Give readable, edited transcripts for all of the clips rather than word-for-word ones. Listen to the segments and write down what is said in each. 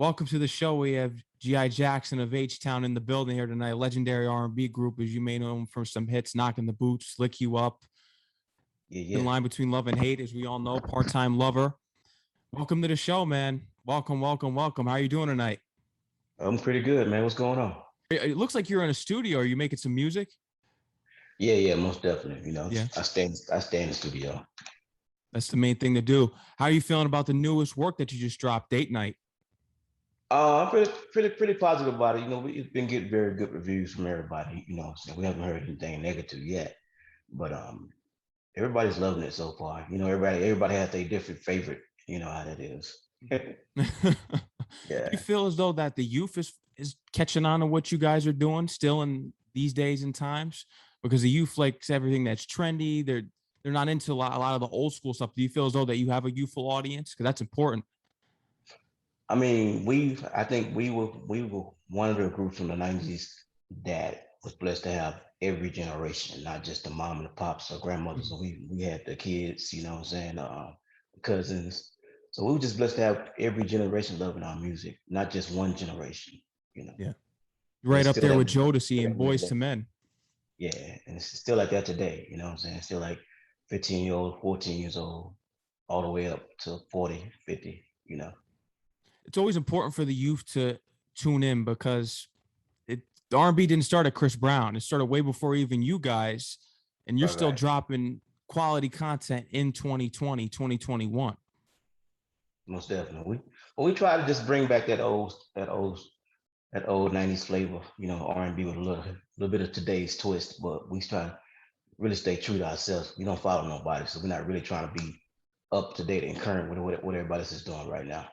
Welcome to the show. We have G.I. Jackson of H-Town in the building here tonight. Legendary R&B group, as you may know him from some hits, Knockin da Boots, Lick You Up. In line between love and hate, as we all know, part-time lover. Welcome to the show, man. Welcome. How are you doing tonight? I'm pretty good, man. What's going on? It looks like you're in a studio. Are you making some music? Yeah, most definitely. I stay in the studio. That's the main thing to do. How are you feeling about the newest work that you just dropped, Date Night? I'm pretty positive about it. We've been getting very good reviews from everybody. So we haven't heard anything negative yet, but everybody's loving it so far. Everybody has their different favorite. You know how that is. Yeah. Do you feel as though that the youth is catching on to what you guys are doing still in these days and times? Because the youth likes everything that's trendy. They're not into a lot of the old school stuff. Do you feel as though that you have a youthful audience? Because that's important. I mean, I think we were one of the groups from the 90s that was blessed to have every generation, not just the mom and the pops or grandmothers. So we had the kids, cousins. So we were just blessed to have every generation loving our music, not just one generation, Yeah. Right up there with Jodeci and Boys to Men. Yeah. And it's still like that today, still like 15-year-old, 14 years old, all the way up to 40, 50, It's always important for the youth to tune in because the R&B didn't start at Chris Brown. It started way before even you guys, and you're still dropping quality content in 2020, 2021. Most definitely. We try to just bring back that old 90s flavor, R&B with a little bit of today's twist, but we try to really stay true to ourselves. We don't follow nobody, so we're not really trying to be up to date and current with what everybody else is doing right now.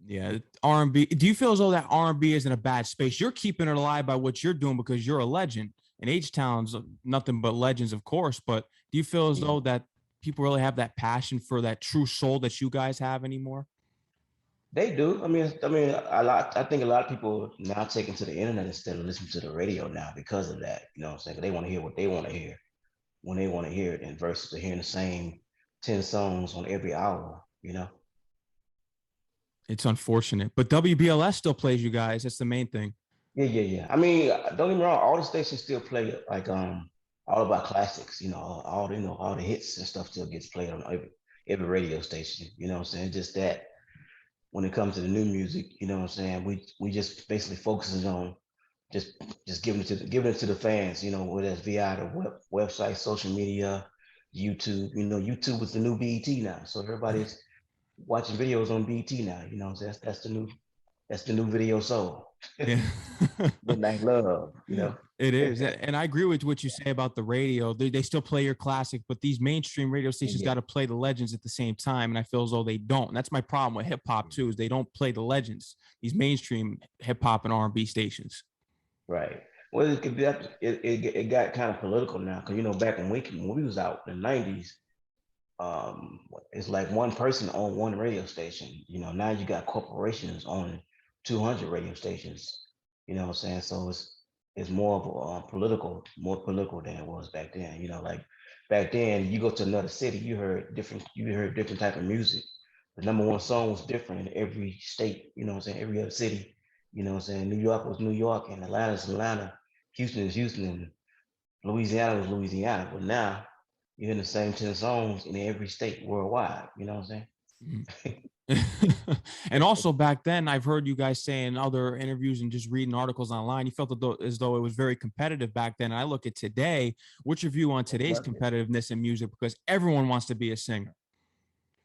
Yeah, R&B. Do you feel as though that R&B is in a bad space? You're keeping it alive by what you're doing because you're a legend, and H-Town's nothing but legends, of course. But do you feel as though that people really have that passion for that true soul that you guys have anymore? They do. I think a lot of people now taking to the internet instead of listening to the radio now because of that. You know what I'm saying? They want to hear what they want to hear when they want to hear it, and versus hearing the same 10 songs on every hour. It's unfortunate, but WBLS still plays you guys. That's the main thing. Yeah. I mean, don't get me wrong. All the stations still play it, like all of our classics. All the hits and stuff still gets played on every radio station. You know what I'm saying? Just that. When it comes to the new music, you know what I'm saying? We just basically focuses on just giving it to the fans, whether it's via the website, social media, YouTube. YouTube was the new BET now. So everybody's watching videos on BET now, you know what I'm saying? That's the new video soul. Yeah. Midnight Love, It is. And I agree with what you say about the radio. They still play your classic, but these mainstream radio stations got to play the legends at the same time. And I feel as though they don't. And that's my problem with hip hop too, is they don't play the legends, these mainstream hip hop and R&B stations. Right. Well, it got kind of political now. Cause back when we was out in the 90s, it's like one person on one radio station. Now you got corporations on 200 radio stations. You know what I'm saying? So it's more of a more political than it was back then. Like back then, you go to another city, you heard different type of music. The number one song was different in every state. You know what I'm saying? Every other city. You know what I'm saying? New York was New York, and Atlanta is Atlanta, Houston is Houston, and Louisiana was Louisiana. But now you're hearing the same 10 songs in every state worldwide. You know what I'm saying? And also back then, I've heard you guys say in other interviews and just reading articles online, you felt as though it was very competitive back then. And I look at today. What's your view on today's competitiveness in music? Because everyone wants to be a singer.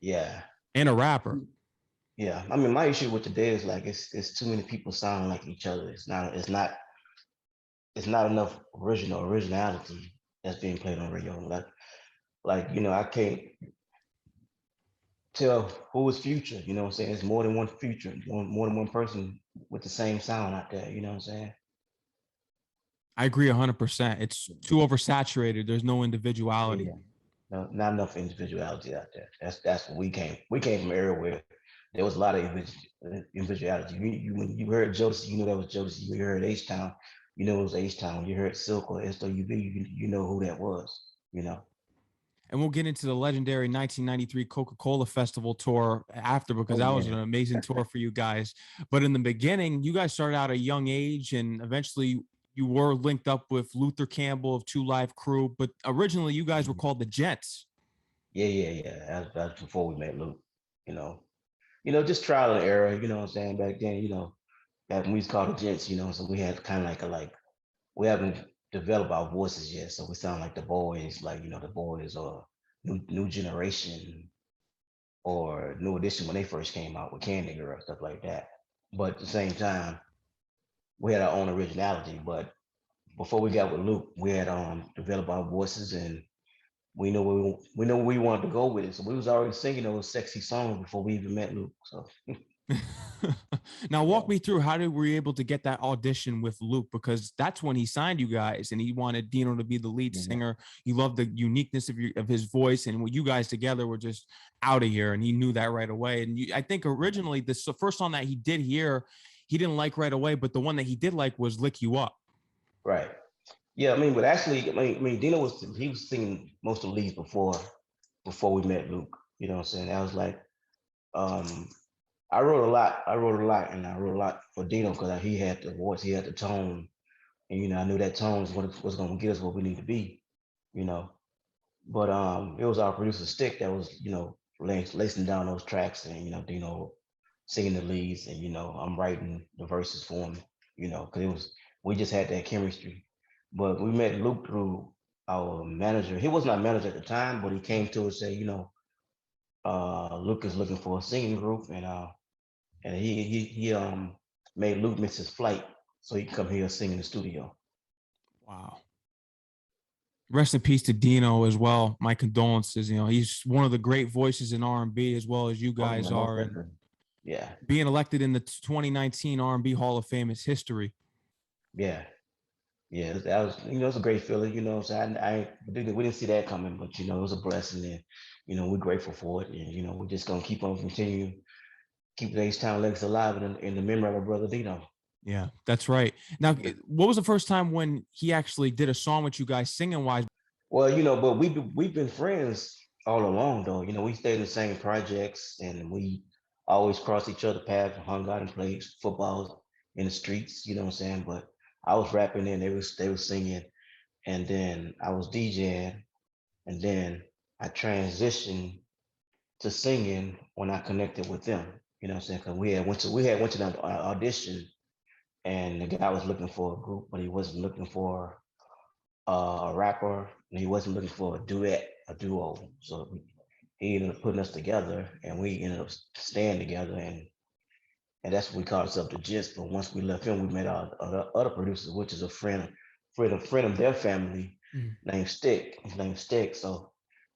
Yeah. And a rapper. Yeah. I mean, my issue with today is like it's too many people sounding like each other. It's not enough originality that's being played on radio. I can't tell who is Future. You know what I'm saying? It's more than one Future, more than one person with the same sound out there. You know what I'm saying? I agree 100%. It's too oversaturated. There's no individuality. Yeah. No, not enough individuality out there. That's what we came. We came from an era where there was a lot of individuality. When you heard Jodeci, you knew that was Jodeci. You heard H-Town, you know it was H-Town. When you heard Silk or SWV, you know who that was. and we'll get into the legendary 1993 Coca-Cola Festival tour after, because that was an amazing tour for you guys. But in the beginning, you guys started out at a young age, and eventually you were linked up with Luther Campbell of Two Live Crew. But originally, you guys were called the Gents. Yeah. That's before we met Luke. Just trial and error. You know what I'm saying? Back then, back when we was called the Gents. So we had kind of like we haven't developed our voices yet, so we sound like the boys, like the boys or new generation or New Edition when they first came out with Candy Girl, stuff like that. But at the same time, we had our own originality. But before we got with Luke, we had developed our voices, and we know where we wanted to go with it. So we was already singing those sexy songs before we even met Luke. So now walk me through, how were you able to get that audition with Luke? Because that's when he signed you guys, and he wanted Dino to be the lead singer. He loved the uniqueness of his voice, and you guys together were just out of here, and he knew that right away. And I think originally the first song that he did hear, he didn't like right away, but the one that he did like was "Lick You Up." Right. Yeah, but actually, Dino was singing most of the leads before we met Luke. You know what I'm saying? I was like, I wrote a lot, and I wrote a lot for Dino because he had the voice, he had the tone, and I knew that tone is what was going to get us where we need to be. But it was our producer Stick that was lacing down those tracks, and Dino singing the leads, and I'm writing the verses for him. Because we just had that chemistry. But we met Luke through our manager. He wasn't our manager at the time, but he came to us and said, Luke is looking for a singing group, and he made Luke miss his flight so he could come here and sing in the studio. Wow. Rest in peace to Dino as well. My condolences. He's one of the great voices in R&B, as well as you guys are. And being elected in the 2019 R&B Hall of Fame is history. Yeah, that was it's a great feeling. So we didn't see that coming, but it was a blessing, and we're grateful for it, and we're just gonna continue keep the H-Town legacy alive in the memory of our brother Dino. Yeah, that's right. Now, what was the first time when he actually did a song with you guys singing wise? Well, but we've been friends all along, though. We stayed in the same projects, and we always crossed each other's path, hung out and played football in the streets. You know what I'm saying? But I was rapping and they was singing, and then I was DJing, and then I transitioned to singing when I connected with them. You know what I'm saying? Because we had went to the audition, and the guy was looking for a group, but he wasn't looking for a rapper, and he wasn't looking for a duo. So he ended up putting us together, and we ended up staying together, and that's what we called ourselves the Gents. But once we left him, we met our other producers, which is a friend of their family named Stick. His name's Stick. So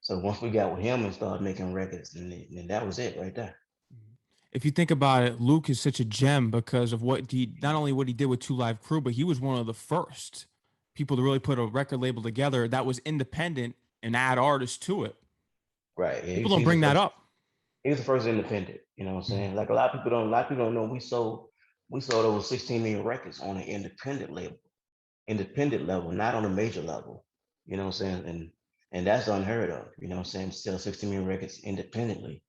once we got with him and started making records, and that was it right there. If you think about it, Luke is such a gem because of not only what he did with Two Live Crew, but he was one of the first people to really put a record label together that was independent and add artists to it. Right. Yeah, people don't bring that up. He was the first independent. You know what I'm saying? Like a lot of people don't know. We sold over 16 million records on an independent level, not on a major level. You know what I'm saying? And that's unheard of. You know what I'm saying? Sell 16 million records independently.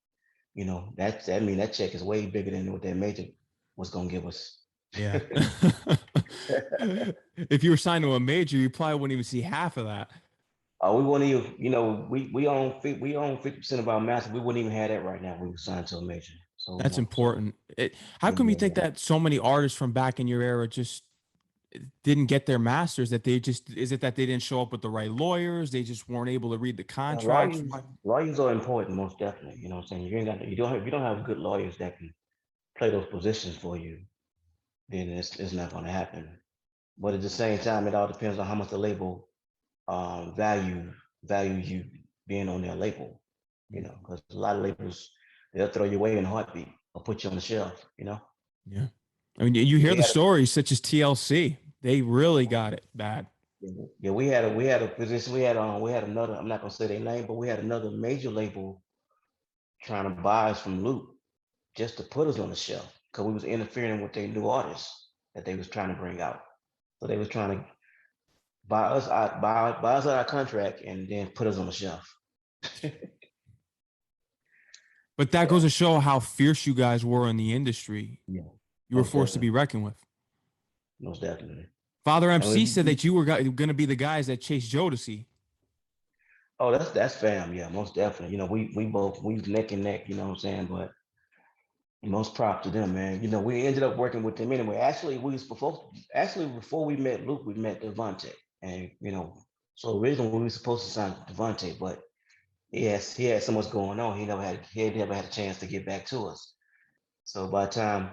That check is way bigger than what that major was gonna give us. Yeah. If you were signed to a major, you probably wouldn't even see half of that. We wouldn't even, we own 50% of our master. We wouldn't even have that right now. We were signed to a major. So that's important. How come you think that so many artists from back in your era just didn't get their masters? Is it that they didn't show up with the right lawyers? They just weren't able to read the contracts? Lawyers are important, most definitely. You know what I'm saying? You don't have good lawyers that can play those positions for you, then it's not going to happen. But at the same time, it all depends on how much the label value you being on their label. Because a lot of labels, they'll throw you away in a heartbeat or put you on the shelf. Yeah. I mean, you hear the stories such as TLC. They really got it bad. Yeah, we had a position. We had another. I'm not gonna say their name, but we had another major label trying to buy us from Luke just to put us on the shelf because we was interfering with their new artists that they was trying to bring out. So they was trying to buy us out of our contract and then put us on the shelf. But that goes to show how fierce you guys were in the industry. Yeah, You were forced to be reckoned with. most definitely. Father MC said that you were going to be the guys that chased Jodeci. Oh, that's fam. Yeah, most definitely. You know, we neck and neck. You know what I'm saying? But most props to them, man. You know, we ended up working with them anyway. Actually, before we met Luke, we met Devontae, and you know, so originally we were supposed to sign Devontae, but he had so much going on. He never had a chance to get back to us. So by the time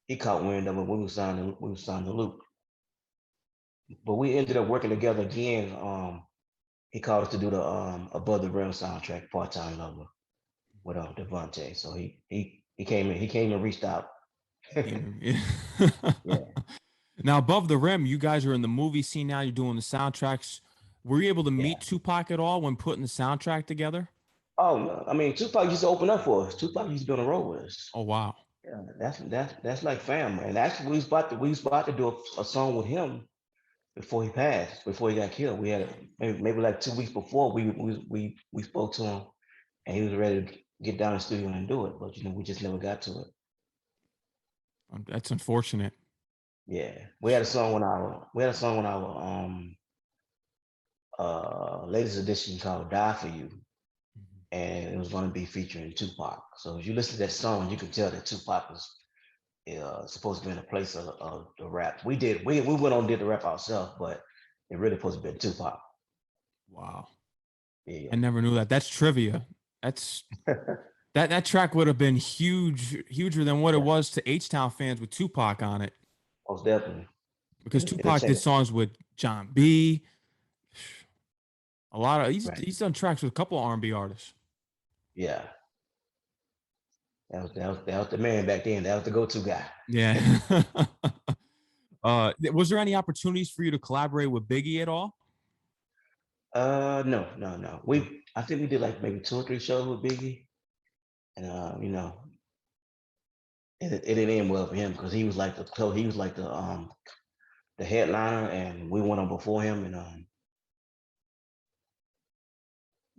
he caught wind of it, we were signing to Luke. But we ended up working together again. He called us to do the Above the Rim soundtrack, Part Time Lover, with Devontae. So he came and reached out. Yeah. Yeah. Now, Above the Rim, you guys are in the movie scene now. You're doing the soundtracks. Were you able to meet Tupac at all when putting the soundtrack together? Oh no, I mean Tupac used to open up for us. Tupac used to be on the road with us. Oh, wow. Yeah, that's like family. And actually, we was about to do a song with him before he passed, before he got killed. We had maybe like 2 weeks before we spoke to him, and he was ready to get down in the studio and do it. But you know, we just never got to it. That's unfortunate. Yeah, we had a song on our latest edition called "Die for You," and it was going to be featuring Tupac. So if you listen to that song, you can tell that Tupac was supposed to be in a place of the rap. We went on and did the rap ourselves, but it really supposed to be Tupac. Wow. Yeah. I never knew that. That's trivia. That's that track would have been huger than what it was to H-Town fans with Tupac on it. Most definitely. Because Tupac did songs with John B. A lot of he's done tracks with a couple of R&B artists. Yeah. That was the man back then. That was the go-to guy. Yeah. Was there any opportunities for you to collaborate with Biggie at all? No. I think we did like maybe 2 or 3 shows with Biggie, and you know, it didn't end well for him because he was like the headliner, and we went on before him, and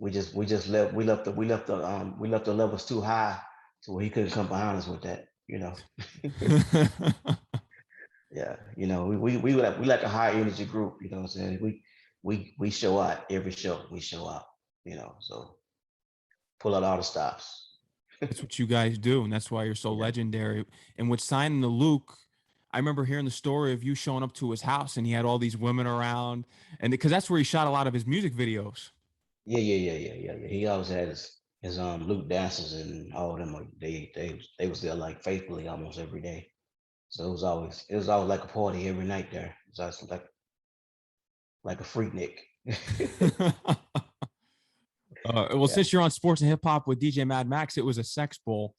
we left the levels too high to where he couldn't come behind us with that, you know. Yeah, you know, we like a high energy group, you know what I'm saying? We show out every show, we show out, you know, so pull out all the stops. That's what you guys do, and that's why you're so legendary. And with signing the Luke, I remember hearing the story of you showing up to his house and he had all these women around, and because that's where he shot a lot of his music videos. Yeah. He always had his Luke dancers and all of them. They was there like faithfully almost every day. So it was always like a party every night there. It was always like a freaknik. Since you're on sports and hip hop with DJ Mad Max, it was a sex bowl.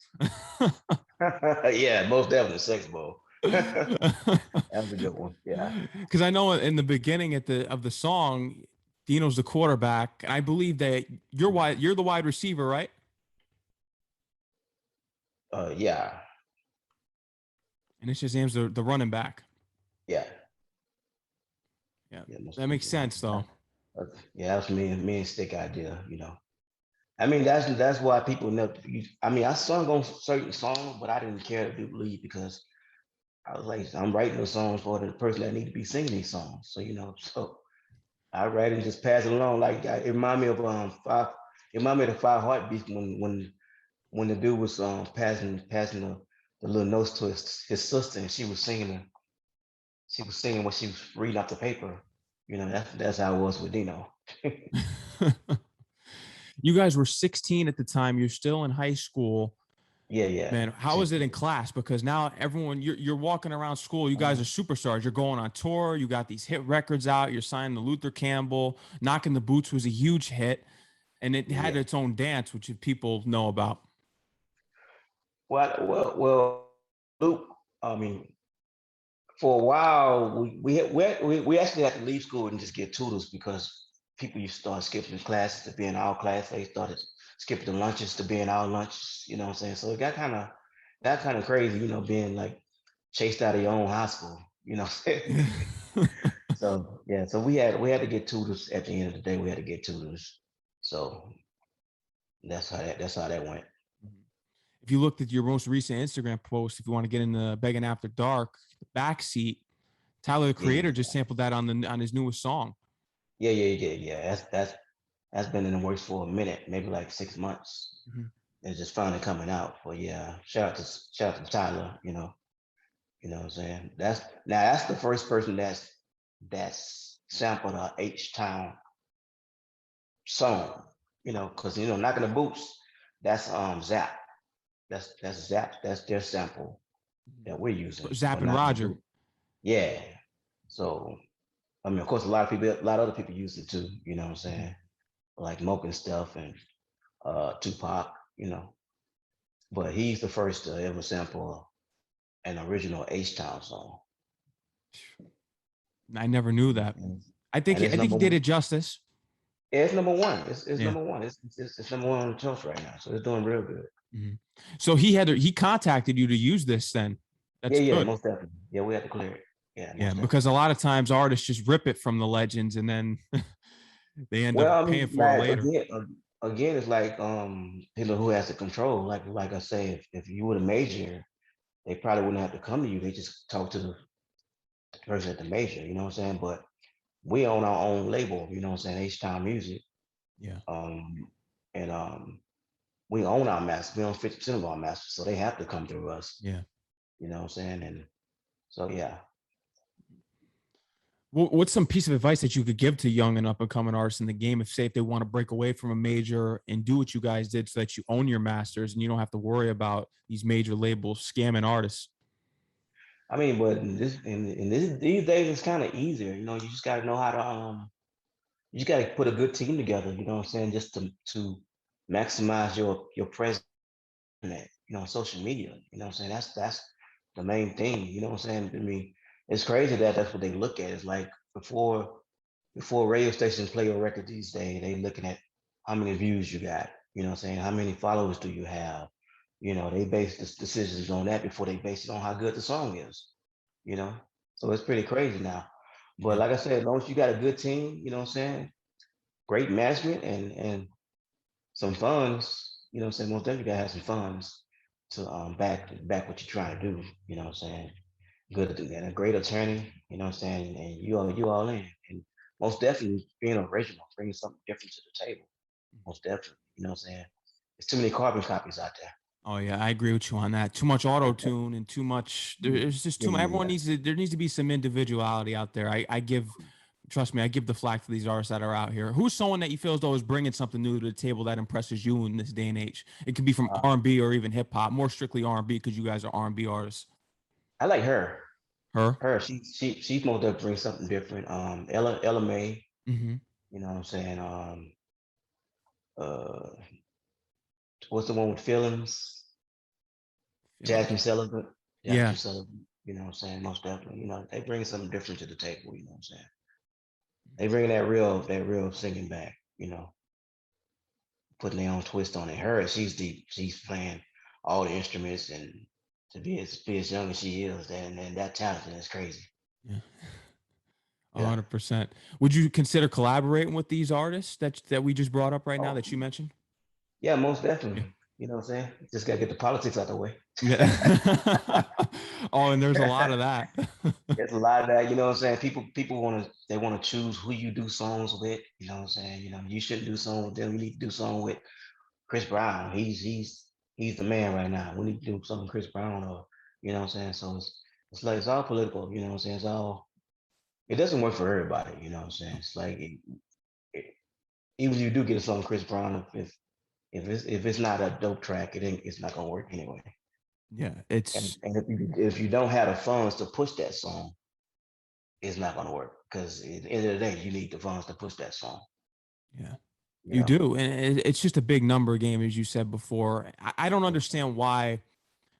Yeah, most definitely sex bowl. That was a good one. Yeah. Because I know in the beginning of the song, Dino's the quarterback, and I believe that you're the wide receiver, right? Yeah. And it's Shazam's the running back. Yeah. Yeah. That makes sense though. Yeah, that was me and Stick idea, you know. I mean, that's why people never. I mean, I sung on certain songs, but I didn't care to do lead because I was like, I'm writing the songs for the person that need to be singing these songs. So you know, so I write and just pass it along. Like it remind me of the Five Heartbeats when the dude was passing the little notes to his sister, and she was singing what she was reading off the paper. You know, that's how it was with Dino. You guys were 16 at the time. You're still in high school. Yeah. Man, how is it in class? Because now everyone, you're walking around school. You guys are superstars. You're going on tour. You got these hit records out. You're signing to Luther Campbell. Knockin da Boots was a huge hit, and it had its own dance, which people know about. Well, Luke. I mean, for a while, we actually had to leave school and just get tutors because people used to start skipping classes to be in our class. They started skipping the lunches to be in our lunches. You know what I'm saying? So it got kind of crazy, you know, being like chased out of your own high school. You know what I'm saying? So yeah, so we had to get tutors at the end of the day. We had to get tutors. So That's how that went. If you looked at your most recent Instagram post, if you want to get into Begging After Dark, the backseat, Tyler the Creator just sampled that on his newest song. Yeah. That's been in the works for a minute, maybe like 6 months. It's just finally coming out. But yeah, shout out to Tyler. You know what I'm saying. That's the first person that's sampled a H-Town song. You know, because Knockin da Boots, that's Zap. That's Zap. That's their sample that we're using Zap for and Knockin da Roger. Boots. Yeah. So I mean, of course, a lot of other people use it too. You know what I'm saying? Like Moke and stuff and Tupac. But he's the first to ever sample an original H-Town song. I never knew that. I think And he did it justice. Yeah, it's number one. It's number one. It's number one on the charts right now. So it's doing real good. So he contacted you to use this then. That's Yeah, good. most definitely. Yeah, we have to clear it. Yeah, because a lot of times artists just rip it from the legends and then they end up paying for it later. Again, it's like people who has the control. Like I say, if you were a major, they probably wouldn't have to come to you. They just talk to the person at the major. You know what I'm saying? But we own our own label. You know what I'm saying? H-Town Music. Yeah. And we own our masters. We own 50% of our masters, so they have to come through us. Yeah. You know what I'm saying? And so yeah. What's some piece of advice that you could give to young and up and coming artists in the game if they want to break away from a major and do what you guys did so that you own your masters and you don't have to worry about these major labels scamming artists? I mean, but these days it's kind of easier. You just got to know how to you just got to put a good team together. You know what I'm saying? Just to maximize your presence on social media. You know what I'm saying? That's the main thing. You know what I'm saying? I mean, it's crazy that that's what they look at. It's like before radio stations play your record these days, they looking at how many views you got. You know what I'm saying? How many followers do you have? They base the decisions on that before they base it on how good the song is. So it's pretty crazy now. But like I said, as long as you got a good team, you know what I'm saying, great management and some funds, you know what I'm saying, most definitely gotta have some funds to back what you're trying to do, you know what I'm saying. Good and a great attorney, you know what I'm saying, and you all in. And most definitely being original, bringing something different to the table. Most definitely, you know what I'm saying. There's too many carbon copies out there. Oh yeah, I agree with you on that. Too much auto tune and too much. There's just too much. Everyone needs to. There needs to be some individuality out there. Trust me, I give the flack to these artists that are out here. Who's someone that you feel as though is bringing something new to the table that impresses you in this day and age? It could be from R&B or even hip hop. More strictly R&B because you guys are R&B artists. I like her. Her. She's most definitely brings something different. Ella May. Mm-hmm. You know what I'm saying. Uh, what's the one with feelings? Jasmine Sullivan. Yeah. Sullivan. You know what I'm saying? Most definitely. They bring something different to the table. You know what I'm saying? They bring that real singing back. Putting their own twist on it. Her, she's deep. She's playing all the instruments, and to be as young as she is, and that talented is crazy. Yeah. 100%. Would you consider collaborating with these artists that we just brought up right now that you mentioned? Yeah, most definitely. Yeah. You know what I'm saying? Just gotta get the politics out of the way. Yeah. Oh, and there's a lot of that. There's a lot of that. You know what I'm saying? People want to choose who you do songs with. You know what I'm saying? You shouldn't do songs with them. You need to do song with Chris Brown. He's the man right now. We need to do something with Chris Brown, or you know what I'm saying? So it's like it's all political. You know what I'm saying? It doesn't work for everybody. You know what I'm saying? It's like even if you do get a song with Chris Brown, if it's not a dope track, it's not gonna work anyway. Yeah, and if you don't have the funds to push that song, it's not gonna work, because at the end of the day, you need the funds to push that song. Yeah, you do, and it's just a big number game, as you said before. I don't understand why,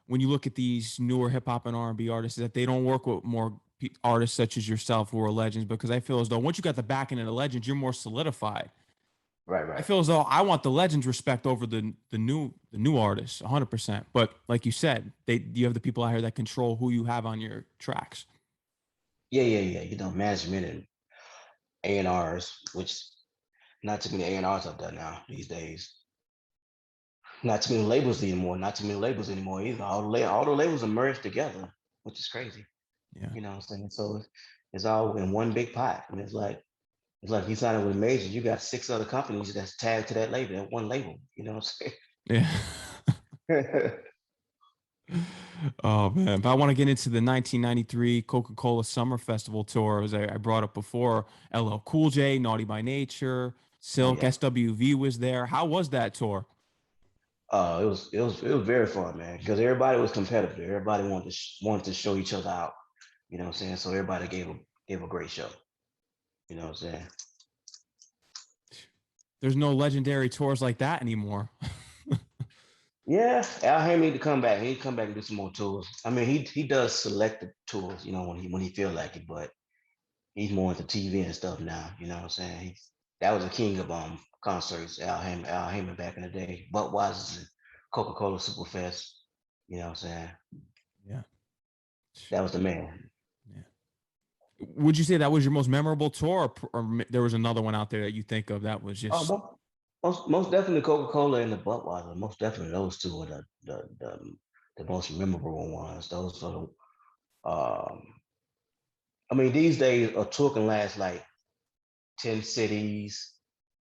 when you look at these newer hip hop and R&B artists, that they don't work with more artists such as yourself who are legends, because I feel as though once you got the backing of the legends, you're more solidified. Right. I feel as though I want the legends respect over the new artists 100%. But like you said, you have the people out here that control who you have on your tracks. Yeah. Management and A&Rs, which not too many A&Rs out there now these days. Not too many labels anymore. Not too many labels anymore either. All the labels are merged together, which is crazy. Yeah. You know what I'm saying? So it's all in one big pot. And it's like you signed with a major, you got 6 other companies that's tagged to that label, that one label. You know what Yeah. I'm saying? Oh man, but I want to get into the 1993 Coca-Cola Summer Festival tour. As I brought up before, LL Cool J, Naughty by Nature, Oh Silk, yeah. SWV was there. How was that tour? It was very fun, man, because everybody was competitive. Everybody wanted to show each other out. You know what I'm saying? So everybody gave a great show. You know what I'm saying? There's no legendary tours like that anymore. Yeah, Al Hamm need to come back. He need to come back and do some more tours. I mean, he does selective tours, you know, when he feel like it, but he's more into TV and stuff now. You know what I'm saying? That was the king of concerts, Al Heyman back in the day. Budweiser's and Coca-Cola Super Fest. You know what I'm saying? Yeah. That was the man. Yeah. Would you say that was your most memorable tour, or there was another one out there that you think of that was Oh, just most definitely Coca-Cola and the Budweiser. Most definitely those two are the most memorable ones. Those are I mean, these days a tour can last like 10 cities,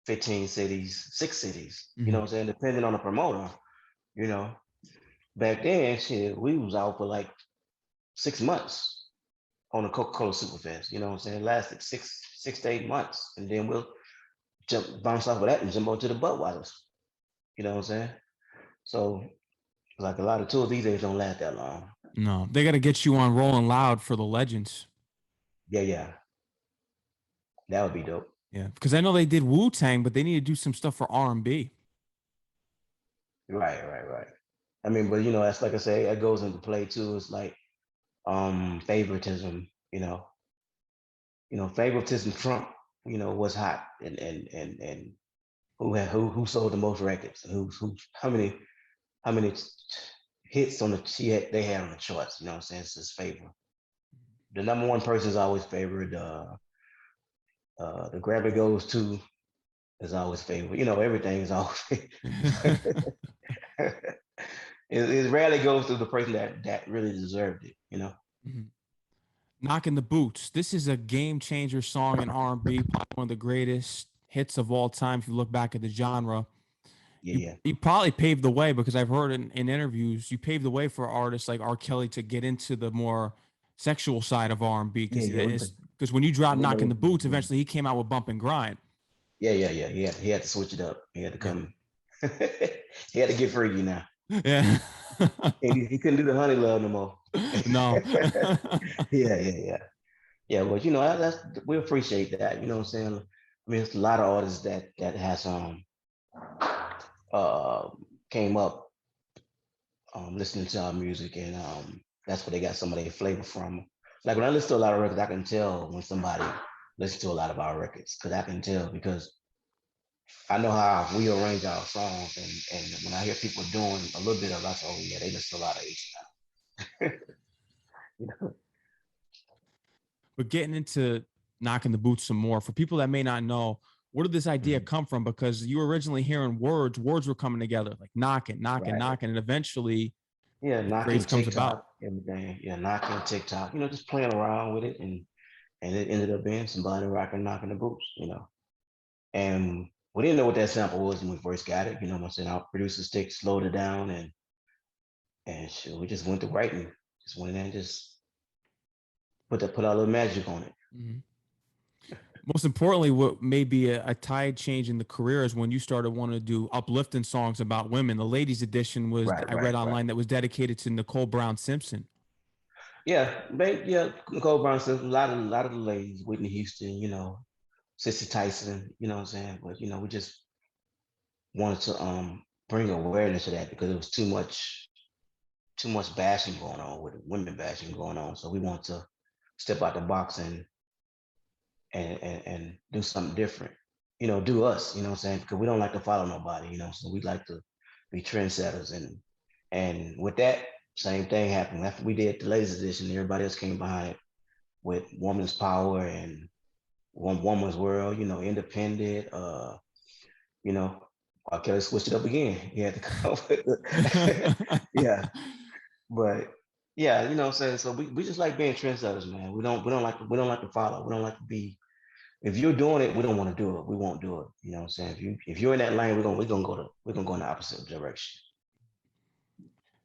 15 cities, 6 cities, you know Mhm. what I'm saying? Depending on the promoter, you know. Back then, shit, we was out for like 6 months on the Coca-Cola Superfest, you know what I'm saying? It lasted six to 8 months. And then we'll bounce off of that and jump on to the Budweisers, you know what I'm saying? So like a lot of tours these days don't last that long. No, they got to get you on Rolling Loud for the Legends. Yeah, yeah. That would be dope. Yeah, because I know they did Wu Tang, but they need to do some stuff for R&B. Right, right, right. I mean, but you know, that's like I say, that goes into play too. It's like favoritism, favoritism Trump, was hot and who sold the most records, who how many hits on they had on the charts, you know what I'm saying? It's his favor. The number one person is always favored. The Grammy goes to is always favored. You know, everything is always it rarely goes to the person that really deserved it, you know. Mhm. Knockin da Boots. This is a game changer song in R&B, probably one of the greatest hits of all time. If you look back at the genre, Yeah, you yeah. you probably paved the way because I've heard in interviews you paved the way for artists like R. Kelly to get into the more sexual side of R&B Yeah, yeah. because when you drop Knockin da Boots, Yeah, eventually he came out with Bump and Grind. yeah, yeah, yeah. He had to switch it up. He had to Yeah. come. He had to get freaky now. Yeah. He couldn't do the honey love no more. No. Yeah, yeah, yeah. Yeah, well, that's we appreciate that. You know what I'm saying? I mean, it's a lot of artists that has uh came up listening to our music, and that's where they got some of their flavor from. Like when I listen to a lot of records, I can tell when somebody listens to a lot of our records because I can tell because I know how we arrange our songs, and when I hear people doing a little bit of, I say, oh yeah, they listen to a lot of H now. You know? But getting into Knocking the Boots some more for people that may not know, where did this idea Mhm. come from? Because you were originally hearing words were coming together like knocking, knocking, Right. knocking, and eventually Yeah, the knocking phrase comes TikTok, about. everything. Yeah, knocking TikTok. Just playing around with it, and it ended up being somebody rocking knocking the boots. And we didn't know what that sample was when we first got it. You know what I'm saying? Our producer stick slowed it down, and shit, we just went to writing. Just went in there and just put our little magic on it. Mhm. Most importantly, what may be a tide change in the career is when you started wanting to do uplifting songs about women. The ladies edition was Right, I right, read right. online that was dedicated to Nicole Brown Simpson. Yeah, yeah. Nicole Brown says a lot of the ladies, Whitney Houston, Sissy Tyson, you know what I'm saying? But we just wanted to bring awareness to that because there was too much bashing going on with women bashing going on. So we want to step out the box and do something different. Do us, you know what I'm saying? Because we don't like to follow nobody, so we like to be trendsetters and with that, same thing happened. After we did the ladies edition, everybody else came behind it with woman's power and one woman's world, independent, you know, Okay, let's switch it up again. He had to come with the, yeah. But yeah, you know what I'm saying? So we just like being trendsetters, man. We don't like to follow. We don't like to be, if you're doing it, we don't want to do it. We won't do it. You know what I'm saying? If you're in that lane, we're gonna go in the opposite direction.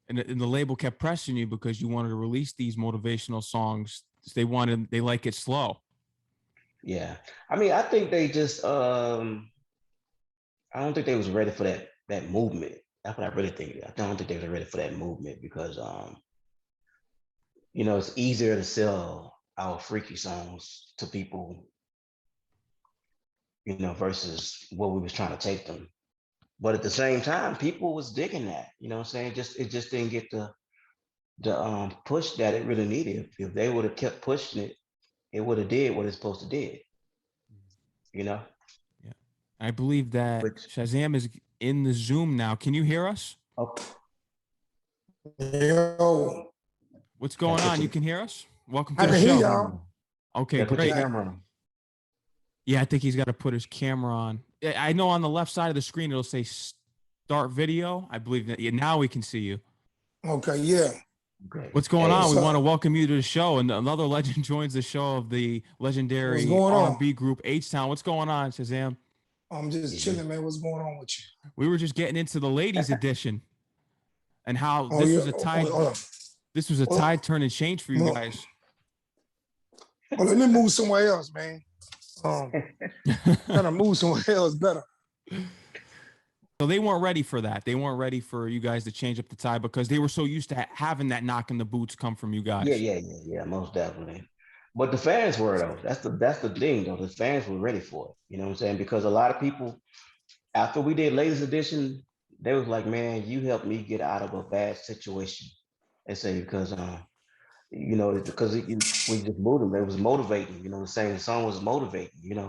And the label kept pressing you because you wanted to release these motivational songs. They like it slow. Yeah. I mean, I think they just I don't think they was ready for that movement. That's what I really think. I don't think they were ready for that movement because it's easier to sell our freaky songs to people, versus what we was trying to take them. But at the same time, people was digging that, you know what I'm saying? It just didn't get the push that it really needed. If they would have kept pushing it, it would have did what it's supposed to did, you know? Yeah. I believe that Which Shazam is in the Zoom now. Can you hear us? oh, Yo, What's gotta going put on? You your can hear us? Welcome to I the can hear show. y'all. Okay, gotta put your great. camera on. Yeah, I think he's got to put his camera on. I know on the left side of the screen it'll say start video. I believe that now we can see you. Okay, yeah. Okay. What's going Hey, on? What's We want to up? welcome you to the show, and another legend joins the show of the What's legendary going on? R&B group H-Town. What's going on, Shazam? I'm just yeah. chilling, man. What's going on with you? We were just getting into the ladies edition and how Oh this yeah. was a tide. Hold on. This was a Hold on. tide turn and change for you Mo- guys. Hold on, let me move somewhere else, man. Trying to move somewhere else better. So they weren't ready for that. They weren't ready for you guys to change up the tide because they were so used to having that knocking the boots come from you guys. Yeah, most definitely. But the fans were though. That's the thing though. The fans were ready for it. You know what I'm saying? Because a lot of people, after we did Ladies Edition, they was like, "Man, you helped me get out of a bad situation." They say because we just moved them. It was motivating. The song was motivating.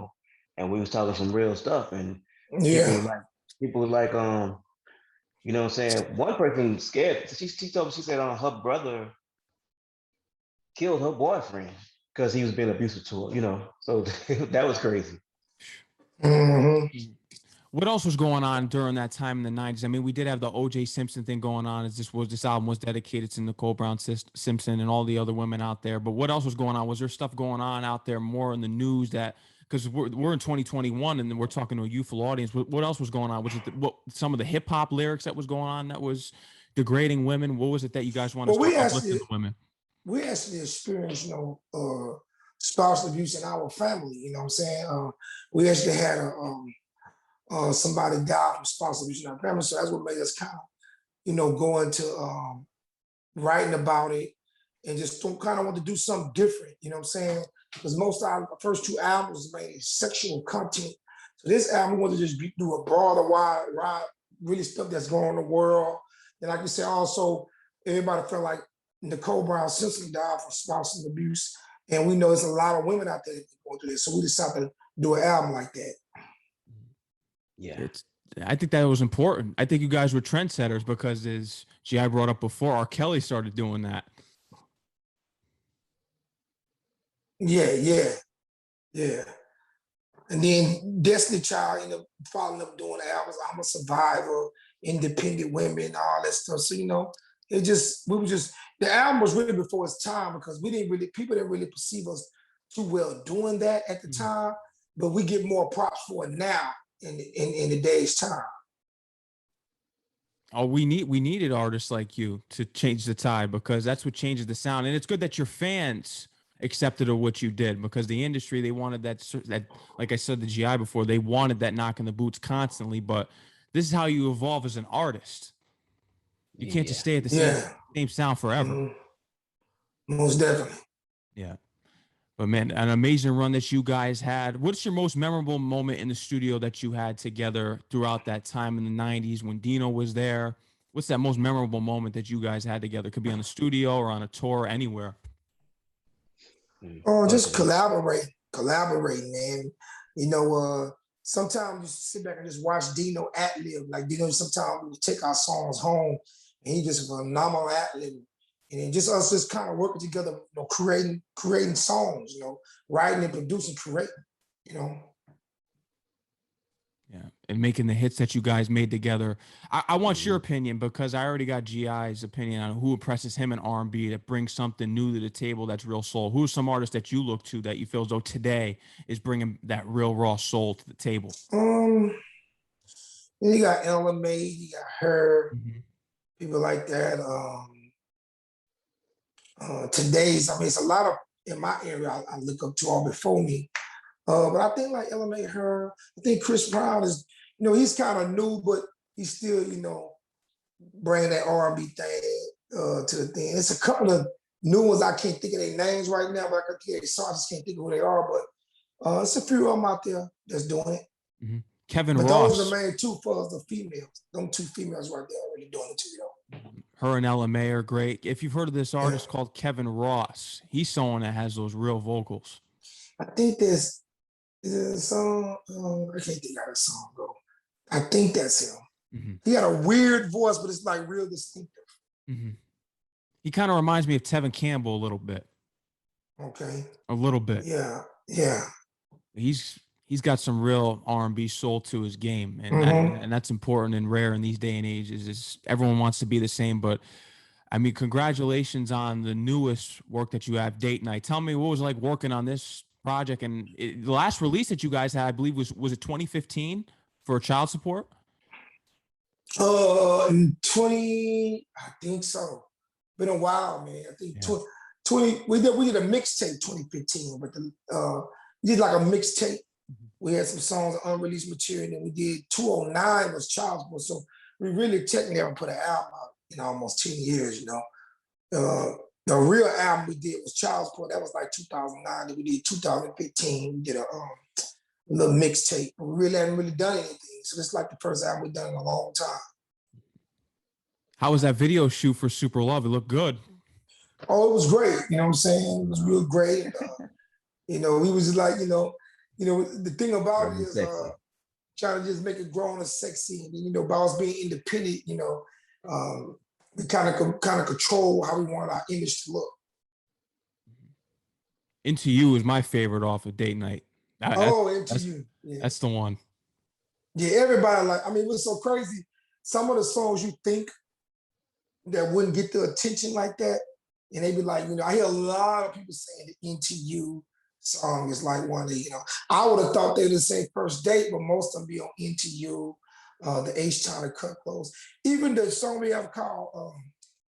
And we was talking some real stuff, and people Yeah. were like, people were like, what I'm saying? One person scared. She told me, she said, her brother killed her boyfriend because he was being abusive to her. So that was crazy. hmm What else was going on during that time in the 90s? I mean, we did have the O.J. Simpson thing going on. This album was dedicated to Nicole Brown Simpson and all the other women out there. But what else was going on? Was there stuff going on out there more in the news that, because we're in 2021 and we're talking to a youthful audience. What else was going on? Was it some of the hip hop lyrics that was going on that was degrading women? What was it that you guys want to Well, start uplifting the women? we actually experienced, spousal abuse in our family. You know what I'm saying? We actually had somebody die from spousal abuse in our family, so that's what made us kind of, go into writing about it and just kind of want to do something different. You know what I'm saying? Because most of our first two albums made sexual content. So this album wanted to just do a broader, wide, really stuff that's going on in the world. And like you said, also everybody felt like Nicole Brown Simpson died from spousal abuse, and we know there's a lot of women out there that go through this. So we decided to do an album like that. Yeah. I think that was important. I think you guys were trendsetters because, as G.I. brought up before, R. Kelly started doing that. Yeah. And then Destiny Child ended up following up doing the albums. I'm a Survivor, Independent Women, all that stuff. So, the album was really before its time because people didn't really perceive us too well doing that at the time, but we get more props for it now in the day's time. Oh, we needed artists like you to change the tide because that's what changes the sound. And it's good that your fans accepted of what you did because the industry, they wanted that like I said, the GI before, they wanted that knocking the boots constantly. But this is how you evolve as an artist. You can't just stay at the same sound forever. Most definitely. Yeah. But man, an amazing run that you guys had. What's your most memorable moment in the studio that you had together throughout that time in the 90s when Dino was there? What's that most memorable moment that you guys had together? Could be on the studio or on a tour, anywhere. Oh, just collaborating, man. Sometimes you sit back and just watch Dino ad-lib. Like Dino, sometimes we take our songs home and he just phenomenal ad-lib. And then just us just kind of working together, creating songs, writing and producing, creating, Yeah. and making the hits that you guys made together. I want your opinion, because I already got GI's opinion on who impresses him in R&B that brings something new to the table that's real soul. Who are some artists that you look to that you feel as though today is bringing that real raw soul to the table? You got LMA, you got her, Mm-hmm. people like that. Today's, I mean, it's a lot of, in my area, I look up to all before me. But I think like LMA, her, I think Chris Brown is, he's kind of new, but he's still, bringing that R&B thing to the thing. It's a couple of new ones. I can't think of their names right now, but I just can't think of who they are. But it's a few of them out there that's doing it. Mm-hmm. Kevin but Ross. Those are the main two for us, the females. Them two females right there already doing it too, Her and LMA are great. If you've heard of this artist called Kevin Ross, he's someone that has those real vocals. I think there's a song. I can't think of that song, bro. I think that's him. Mm-hmm. He got a weird voice, but it's like real distinctive. Mm-hmm. He kind of reminds me of Tevin Campbell a little bit. Okay. A little bit. Yeah. He's got some real R&B soul to his game, and that's important and rare in these day and ages. Is everyone wants to be the same, but I mean, congratulations on the newest work that you have, Date Night. Tell me, what was it like working on this project? And the last release that you guys had, I believe, was it 2015 for Child Support? In 20, I think so. Been a while, man. I think 20. We did a mixtape 2015, but we did like a mixtape. We had some songs of unreleased material, and we did 209 was Child Support. So we really technically haven't put an album out in almost 10 years, The real album we did was Child Support. That was like 2009. Then we did 2015. We did a little mixtape. We really haven't really done anything. So it's like the first album we've done in a long time. How was that video shoot for Super Love? It looked good. Oh, it was great. You know what I'm saying? It was real great. We was like, the thing about it is trying to just make it grown and sexy. And, by us being independent, we kind of control how we want our image to look. Into You is my favorite off of Date Night. Into You. Yeah. That's the one. Yeah, everybody it was so crazy. Some of the songs you think that wouldn't get the attention like that, and they be like, I hear a lot of people saying the Into You song is like one of the, I would have thought they would say First Date, but most of them be on Into You, the H-Town and Cut Close. Even the song we have called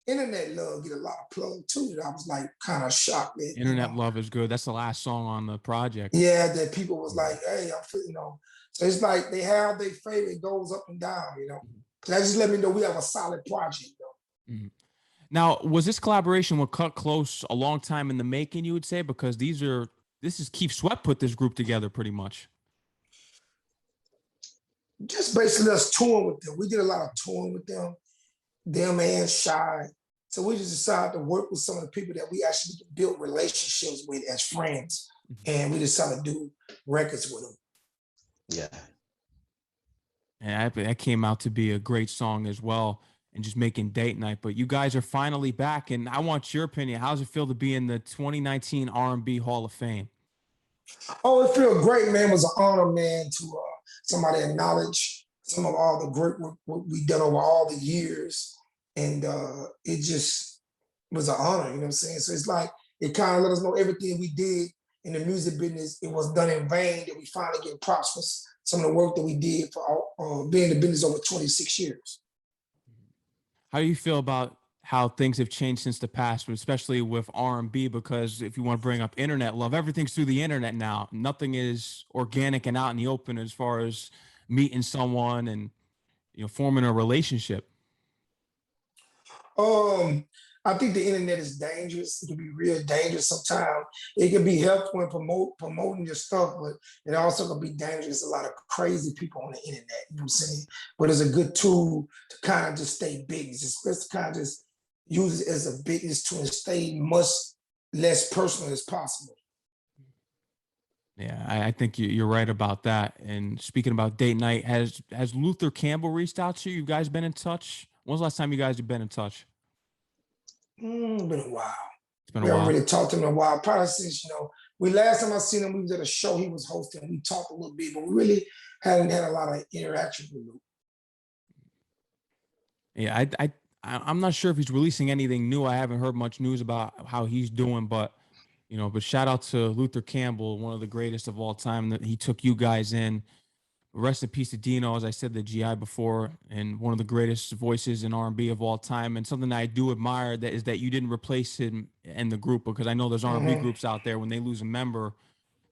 Internet Love get a lot of plug too. That I was like kind of shocked that Internet Love is good. That's the last song on the project. Yeah, that people was like, hey, I'm feeling, So it's like they have their favorite goes up and down, So that just let me know we have a solid project though. Mm-hmm. Now, was this collaboration with Cut Close a long time in the making, you would say? Because this is Keith Sweat put this group together pretty much. Just basically us touring with them. We did a lot of touring with them and Shy. So we just decided to work with some of the people that we actually built relationships with as friends. And we decided to do records with them. Yeah. And that came out to be a great song as well, and just making Date Night. But you guys are finally back, and I want your opinion. How does it feel to be in the 2019 R&B Hall of Fame? Oh, it feels great, man. It was an honor, man, to somebody acknowledge some of all the great work we've done over all the years. And it just was an honor, you know what I'm saying? So it's like, it kind of let us know everything we did in the music business, it was done in vain, that we finally get props for some of the work that we did for being in the business over 26 years. How do you feel about how things have changed since the past, especially with R&B? Because if you want to bring up internet love, everything's through the internet now. Nothing is organic and out in the open as far as meeting someone and forming a relationship. I think the internet is dangerous. It can be real dangerous sometimes. It can be helpful in promoting your stuff, but it also can be dangerous. A lot of crazy people on the internet, you know what I'm saying? But it's a good tool to kind of just stay business. It's best to kind of just use it as a business tool and stay much less personal as possible. Yeah, I think you're right about that. And speaking about Date Night, has Luther Campbell reached out to you? You guys been in touch? When's the last time you guys have been in touch? Been a while. It's been a while. We haven't while. really talked to him in a while. Probably since, last time I seen him, we was at a show he was hosting. We talked a little bit, but we really hadn't had a lot of interaction with Luke. Yeah, I'm not sure if he's releasing anything new. I haven't heard much news about how he's doing, but but shout out to Luther Campbell, one of the greatest of all time. That he took you guys in. Rest in peace to Dino, as I said, the GI before, and one of the greatest voices in R&B of all time. And something that I do admire that is that you didn't replace him in the group, because I know there's R&B groups out there, when they lose a member,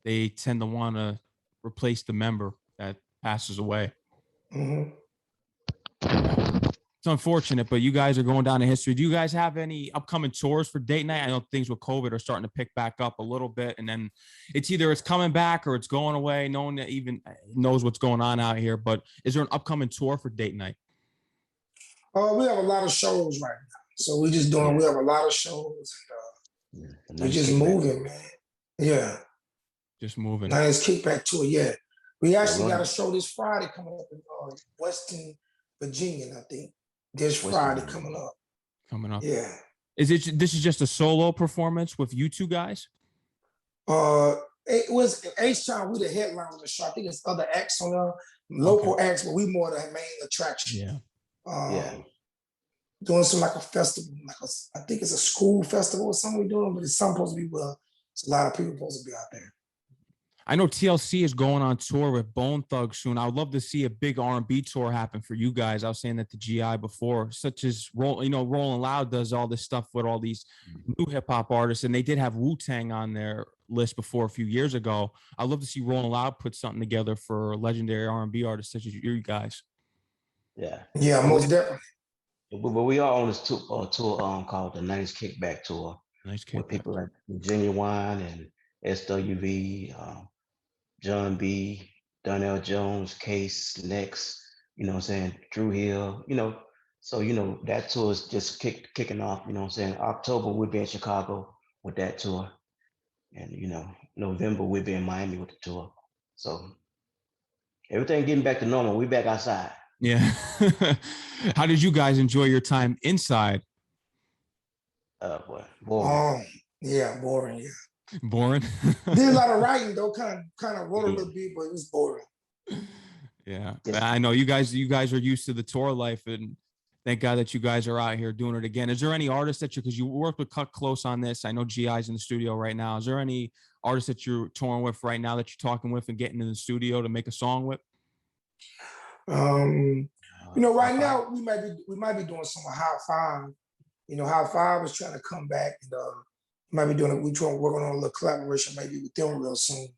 they tend to want to replace the member that passes away. It's unfortunate, but you guys are going down in history. Do you guys have any upcoming tours for date night? I know things with COVID are starting to pick back up a little bit, and then it's either it's coming back or it's going away. No one even knows what's going on out here, but is there an upcoming tour for date night? We have a lot of shows right now. So we just doing, we have a lot of shows. We're just moving, man. Yeah. Just moving. Nice kickback tour, yeah. We actually got a show this Friday coming up in Western Virginia, I think. This Friday coming up. Yeah. This is just a solo performance with you two guys? It was H-Town, we the headline of the show. I think it's other acts on there, local acts, but we more the main attraction. Doing some like a festival, I think it's a school festival or something we're doing, but it's supposed to be it's a lot of people supposed to be out there. I know TLC is going on tour with Bone Thugs soon. I would love to see a big R&B tour happen for you guys. I was saying that to GI before, such as Rolling Loud does all this stuff with all these new hip hop artists, and they did have Wu-Tang on their list before a few years ago. I'd love to see Rolling Loud put something together for legendary R&B artists such as you guys. Yeah, most definitely. But we are on this tour called the Nice Kickback Tour. Nice Kickback. With people like Genuine and SWV, John B, Donnell Jones, Case, Next, Drew Hill, so, that tour is just kicking off, October we'll be in Chicago with that tour. And, November we'll be in Miami with the tour. So everything getting back to normal. We back outside. Yeah. How did you guys enjoy your time inside? Boring. Yeah, boring, yeah. Boring. Did a lot of writing though, kind of wrote a little bit, but it was boring. Yeah, I know you guys are used to the tour life, and thank God that you guys are out here doing it again. Is there any artists that because you worked with Cut Close on this? I know GI's in the studio right now. Is there any artists that you're touring with right now that you're talking with and getting in the studio to make a song with? Right now we might be doing some High Five. High Five is trying to come back, and might be doing working on a little collaboration maybe with them real soon.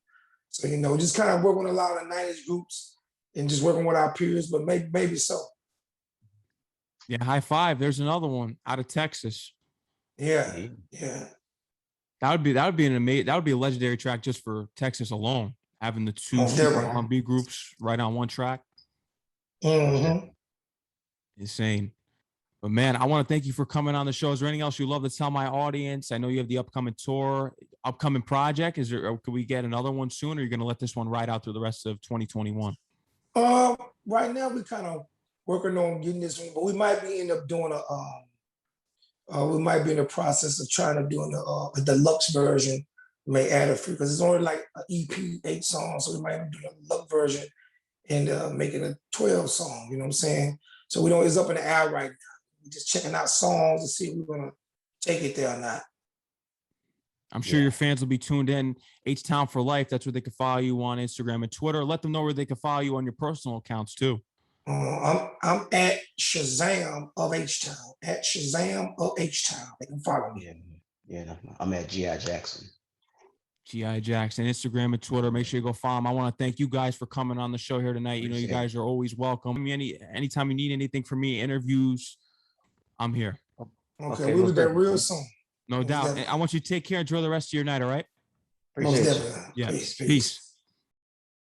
So just kind of working with a lot of the 90s groups and just working with our peers, but maybe so. Yeah, High Five. There's another one out of Texas. Yeah. That would be a legendary track just for Texas alone. Having the two R&B groups right on one track. Insane. But man, I want to thank you for coming on the show. Is there anything else you'd love to tell my audience? I know you have the upcoming tour, upcoming project. Could we get another one soon, or are you going to let this one ride out through the rest of 2021? Right now we're kind of working on getting this one, but we might be end up doing we might be in the process of trying to do a deluxe version. We may add a few, because it's only like an EP, 8 songs, so we might do a deluxe version and make it a 12 song, you know what I'm saying? So it's up in the air right now. We're just checking out songs to see if we're gonna take it there or not. I'm sure your fans will be tuned in. H-Town for life. That's where they can follow you on Instagram and Twitter. Let them know where they can follow you on your personal accounts too. I'm at Shazam of H-Town. At Shazam of H-Town. They can follow me. Yeah. I'm at G.I. Jackson. G.I. Jackson, Instagram and Twitter. Make sure you go follow him. I want to thank you guys for coming on the show here tonight. You guys are always welcome. Anytime you need anything from me, interviews, I'm here. Okay, we'll be back real soon. No doubt. And I want you to take care. Enjoy the rest of your night, all right? Most definitely. Yeah. Peace.